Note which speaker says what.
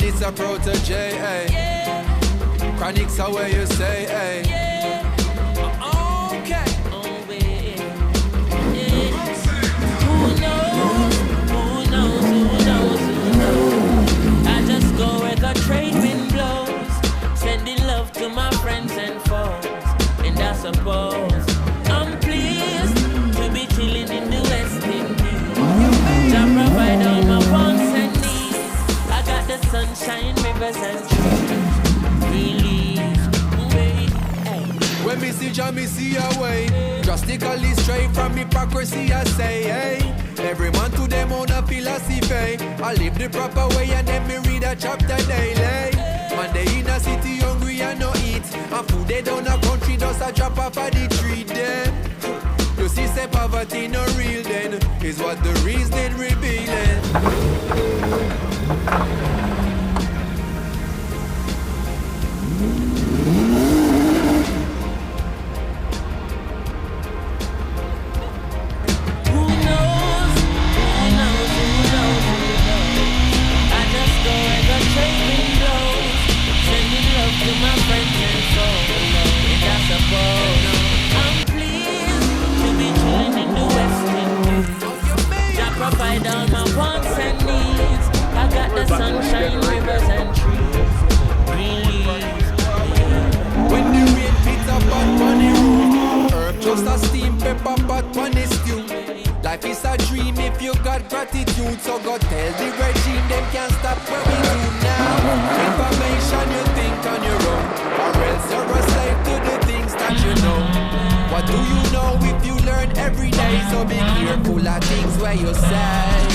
Speaker 1: this a protege, eh? Yeah. Chronics are where you say, eh? Yeah. Okay.
Speaker 2: Oh, baby. Yeah. Who knows? Who knows? Who knows? Who knows? I just go where the trade wind blows, sending love to my friends and foes. And I suppose I'm pleased to be chilling in the West Indies. Jah provide all my wants and needs. I got the sunshine, rivers and trees. Release, wait, hey.
Speaker 1: When me see Jah, me see a way. Drastically straight from hypocrisy, I say, hey. Every man to them own a philosophy. I live the proper way and then me read a chapter daily. Man, they in a city hungry and no eat. And food they down a country just a drop off of the tree then. You see say poverty no real then. Is what the reason revealing.
Speaker 2: Provide all my wants and needs. I got the sunshine, rivers and trees. Release.
Speaker 1: When the rain beats up on the roof, herb just a steam pepper pot on the stew. Life is a dream if you got gratitude. So go tell the regime them can't stop what we do now. Information you think on your own, or else you're a slave to the things that you know. What do you know if you learn every day? So be careful of things where you say.